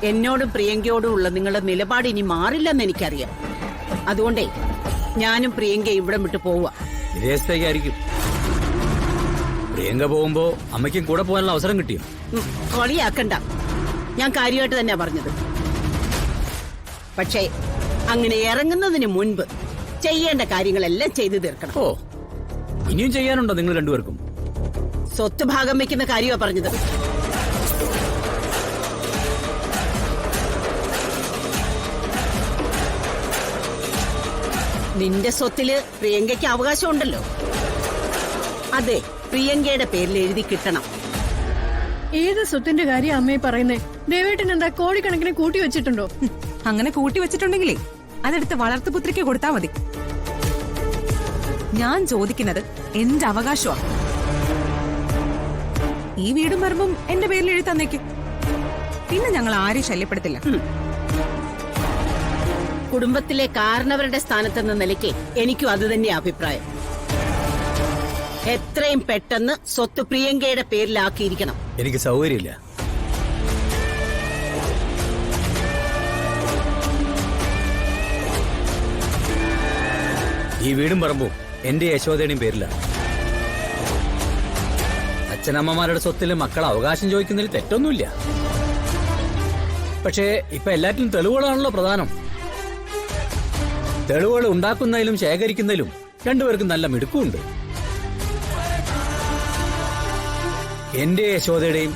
എന്നോടും പ്രിയങ്കയോടും ഉള്ള നിങ്ങളുടെ നിലപാട് ഇനി മാറില്ലെന്ന് എനിക്കറിയാം. അതുകൊണ്ടേ ഞാനും പ്രിയങ്ക ഇവിടെ വിട്ടു പോവുക. വിദേശത്തേക്കായിരിക്കും. പ്രിയങ്ക പോകുമ്പോ അമ്മയ്ക്കും കൂടെ പോകാനുള്ള അവസരം കിട്ടിയോ? കളിയാക്കണ്ട, ഞാൻ കാര്യമായിട്ട് തന്നെയാ പറഞ്ഞത്. പക്ഷേ അങ്ങനെ ഇറങ്ങുന്നതിന് മുൻപ് ചെയ്യേണ്ട കാര്യങ്ങളെല്ലാം ചെയ്തു തീർക്കണം. ഓ, ഇനിയും ചെയ്യാനുണ്ടോ നിങ്ങൾ രണ്ടുപേർക്കും? സ്വത്ത് ഭാഗം വെക്കുന്ന കാര്യമാ പറഞ്ഞത്. നിന്റെ സ്വത്തില് പ്രിയങ്കയ്ക്ക് അവകാശമുണ്ടല്ലോ. അതെ, പ്രിയങ്കയുടെ പേരിൽ എഴുതി കിട്ടണം. ഏത് സ്വത്തിന്റെ കാര്യം അമ്മയെ പറയുന്നേ? ദേവേട്ടൻ എന്താ കോടിക്കണക്കിന് കൂട്ടി വെച്ചിട്ടുണ്ടോ? അങ്ങനെ കൂട്ടി വെച്ചിട്ടുണ്ടെങ്കിലേ അതെടുത്ത് വളർത്തുപുത്രിക്ക് കൊടുത്താ മതി. ഞാൻ ചോദിക്കുന്നത് എന്റെ അവകാശമാണ്. ഈ വീടും പറമ്പും എന്റെ പേരിൽ എഴുതി തന്നേക്കും. പിന്നെ ഞങ്ങൾ ആരെയും ശല്യപ്പെടുത്തില്ല. കുടുംബത്തിലെ കാരണവരുടെ സ്ഥാനത്തെന്ന നിലയ്ക്ക് എനിക്കും അത് തന്നെയാ അഭിപ്രായം. എത്രയും പെട്ടെന്ന് സ്വത്ത് പ്രിയങ്കയുടെ പേരിലാക്കിയിരിക്കണം. എനിക്ക് സൗകര്യമില്ല. ഈ വീടും പറമ്പും എന്റെ യശോദയുടെയും പേരിലാണ്. അച്ഛനമ്മമാരുടെ സ്വത്തിൽ മക്കൾ അവകാശം ചോദിക്കുന്നതിൽ തെറ്റൊന്നുമില്ല. പക്ഷേ ഇപ്പൊ എല്ലാറ്റിനും തെളിവുകളാണല്ലോ പ്രധാനം. തെളിവുകൾ ഉണ്ടാക്കുന്നതിലും ശേഖരിക്കുന്നതിലും രണ്ടുപേർക്കും നല്ല മിടുക്കുമുണ്ട്. എന്റെ യശോദയുടെയും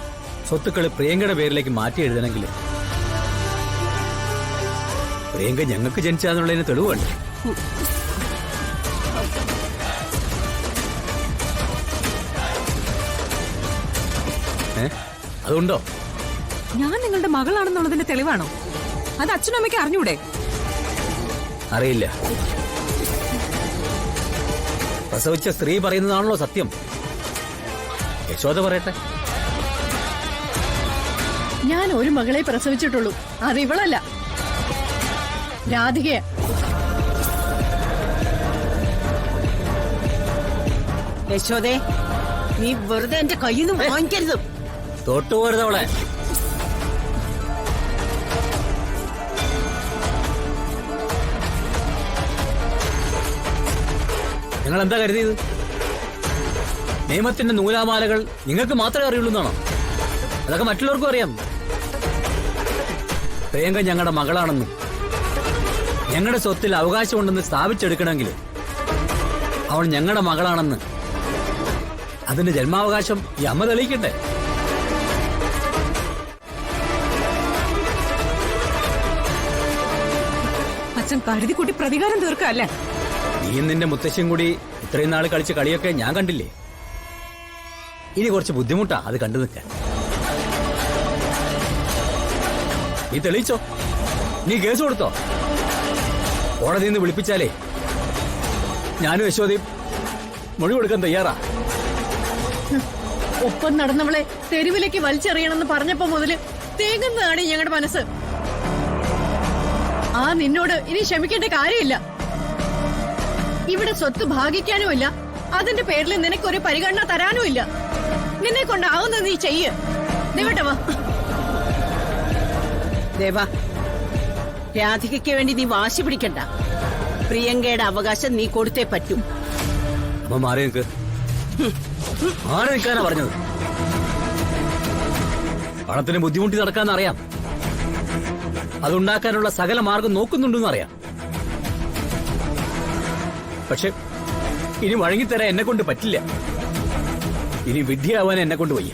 സ്വത്തുക്കൾ പ്രിയങ്കയുടെ പേരിലേക്ക് മാറ്റി എഴുതണമെങ്കിൽ പ്രിയങ്ക ഞങ്ങൾക്ക് ജനിച്ചാന്നുള്ളതിന് തെളിവുണ്ട്. അതുണ്ടോ? ഞാൻ നിങ്ങളുടെ മകളാണെന്നുള്ളതിന്റെ തെളിവാണോ? അത് അച്ഛനും അമ്മയ്ക്ക് അറിഞ്ഞൂടെ? അറിയില്ല. പ്രസവിച്ച സ്ത്രീ പറയുന്നതാണല്ലോ സത്യം. യശോദ പറയട്ടെ. ഞാൻ ഒരു മകളെ പ്രസവിച്ചിട്ടുള്ളൂ. അത് ഇവളല്ല, രാധികയാ. യശോദേ, നീ വെറുതെ എന്റെ കയ്യിൽ നിന്ന് വാങ്ങിക്കരുത്. തൊട്ടുപോരുത് അവളെ. നിങ്ങൾ എന്താ കരുതിയത്? നിയമത്തിന്റെ നൂലാമാലകൾ നിങ്ങൾക്ക് മാത്രമേ അറിയുള്ളൂ എന്നാണോ? അതൊക്കെ മറ്റുള്ളവർക്കും അറിയാം. പ്രിയങ്ക ഞങ്ങളുടെ മകളാണെന്നും ഞങ്ങളുടെ സ്വത്തിൽ അവകാശമുണ്ടെന്ന് സ്ഥാപിച്ചെടുക്കണമെങ്കിൽ അവൾ ഞങ്ങളുടെ മകളാണെന്ന് അതിന്റെ ജന്മാവകാശം ഈ അമ്മ തെളിയിക്കട്ടെ. അച്ഛൻ കരുതിക്കൂട്ടി പ്രതികാരം തീർക്കല്ലേ? നീയും നിന്റെ മുത്തശ്ശിയും കൂടി ഇത്രയും നാൾ കളിച്ച കളിയൊക്കെ ഞാൻ കണ്ടില്ലേ. ഇനി കുറച്ച് ബുദ്ധിമുട്ടാ അത് കണ്ടു നിൽക്കാൻ. നീ തെളിയിച്ചോ, നീ കേസ് കൊടുത്തോ. കോടതിയിൽ നിന്ന് വിളിപ്പിച്ചാലേ ഞാനും യശോദയും മൊഴി കൊടുക്കാൻ തയ്യാറാ. ഒപ്പം നടന്നവളെ തെരുവിലേക്ക് വലിച്ചെറിയണമെന്ന് പറഞ്ഞപ്പോ മുതല് തേങ്ങുന്നതാണ് ഞങ്ങളുടെ മനസ്സ്. ആ നിന്നോട് ഇനി ക്ഷമിക്കേണ്ട കാര്യമില്ല. ഇവിടെ സ്വത്ത് ഭാഗിക്കാനുമില്ല, അതിന്റെ പേരിൽ നിനക്കൊരു പരിഗണന തരാനുമില്ല. നിന്നെ കൊണ്ടാവുന്നത് നീ ചെയ്യ്. ദേവട്ടവാ. ദേവ, രാധികയ്ക്ക് വേണ്ടി നീ വാശി പിടിക്കണ്ട. പ്രിയങ്കയുടെ അവകാശം നീ കൊടുത്തേ പറ്റൂ. അമ്മ മാറി നിൽക്ക്. മാറി നിൽക്കാനാ പറഞ്ഞത്. പണത്തിന് ബുദ്ധിമുട്ടി നടക്കാന്നറിയാം. അതുണ്ടാക്കാനുള്ള സകല മാർഗം നോക്കുന്നുണ്ടെന്ന് അറിയാം. പക്ഷെ ഇനി വഴങ്ങിത്തരാൻ എന്നെ കൊണ്ട് പറ്റില്ല. ഇനി വിഡ്ഢിയാവാൻ എന്നെ കൊണ്ട് വയ്യ.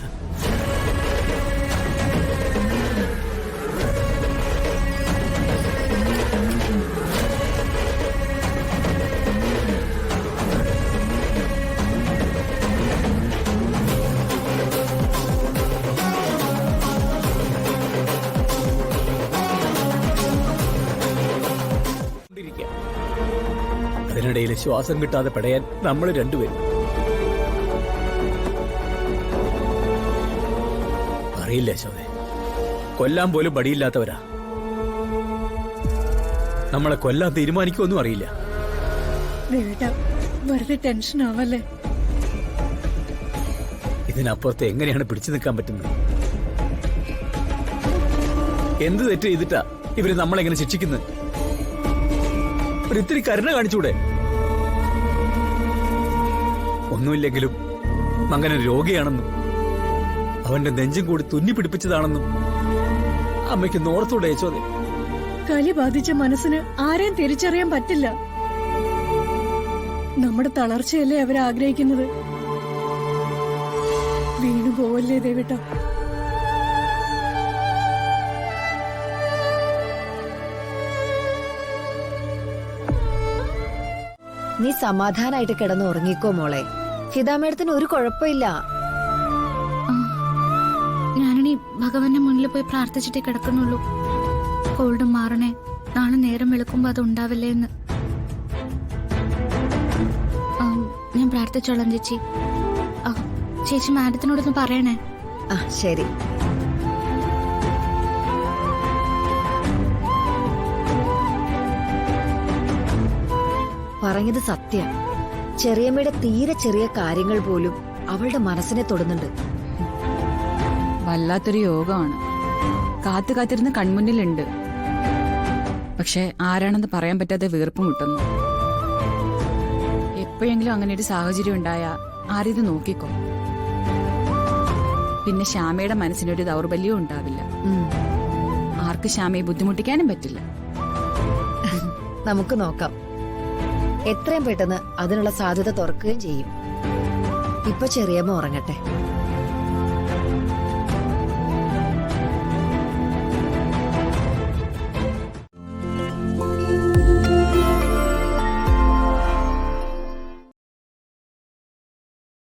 അതിനിടയിൽ ശ്വാസം കിട്ടാതെ പെടയാൻ നമ്മൾ രണ്ടുപേരും. അറിയില്ല ശോഭെ, കൊല്ലാൻ പോലും പടിയില്ലാത്തവരാ. നമ്മളെ കൊല്ലാൻ തീരുമാനിക്കുമെന്നും അറിയില്ല. വെറുതെ ടെൻഷൻ ആവല്ലേ. ഇതിനപ്പുറത്ത് എങ്ങനെയാണ് പിടിച്ചു നിൽക്കാൻ പറ്റുന്നത്? എന്ത് തെറ്റ് ചെയ്തിട്ടാ ഇവര് നമ്മളെങ്ങനെ ശിക്ഷിക്കുന്നത്? ഒരിത്തിരി കരുണ കാണിച്ചൂടെ? ഒന്നുമില്ലെങ്കിലും മകൻ രോഗിയാണെന്നും അവന്റെ നെഞ്ചും കൂടി തുന്നി പിടിപ്പിച്ചതാണെന്നും അമ്മയ്ക്ക് നോർത്തൂടെ യശോദേ? കലി ബാധിച്ച മനസ്സിന് ആരെയും തിരിച്ചറിയാൻ പറ്റില്ല. നമ്മുടെ തളർച്ചയല്ലേ അവരാഗ്രഹിക്കുന്നത്. വീണു പോവല്ലേ ദേവിട്ട. നീ സമാധാനായിട്ട് കിടന്ന് ഉറങ്ങിക്കോ മോളെ. ഫിദാമേടത്തിന് ഒരു കുഴപ്പമില്ല. ഞാനിനി ഭഗവാന്റെ മുന്നിൽ പോയി പ്രാർത്ഥിച്ചിട്ടേ കിടക്കുന്നുള്ളൂ. കോൾഡ് മാറണേ, നാളെ നേരം വെളുക്കുമ്പോ അത് ഉണ്ടാവില്ലേ എന്ന്. ഞാൻ പ്രാർത്ഥിച്ചോളാം ചേച്ചി. ചേച്ചി മാഡത്തിനോടൊന്ന് പറയണേ. ആ ശരി. പറഞ്ഞത് സത്യം. ചെറിയമ്മയുടെ തീരെ ചെറിയ കാര്യങ്ങൾ പോലും അവളുടെ മനസ്സിനെ തൊടുന്നുണ്ട്. വല്ലാത്തൊരു യോഗമാണ്. കാത്തു കാത്തിരുന്ന് കൺമുന്നിലുണ്ട്. പക്ഷെ ആരാണെന്ന് പറയാൻ പറ്റാതെ വീർപ്പ് മുട്ടുന്നു. എപ്പോഴെങ്കിലും അങ്ങനെ ഒരു സാഹചര്യം ഉണ്ടായ ആരിത് നോക്കിക്കോ. പിന്നെ ശ്യാമയുടെ മനസ്സിനൊരു ദൗർബല്യവും ഉണ്ടാവില്ല. ആർക്ക് ശ്യാമയെ ബുദ്ധിമുട്ടിക്കാനും പറ്റില്ല. നമുക്ക് നോക്കാം. എത്രയും പെട്ടെന്ന് അതിനുള്ള സാധ്യത തുറക്കുകയും ചെയ്യും. ഇപ്പൊ ചെറിയമ്മ ഉറങ്ങട്ടെ.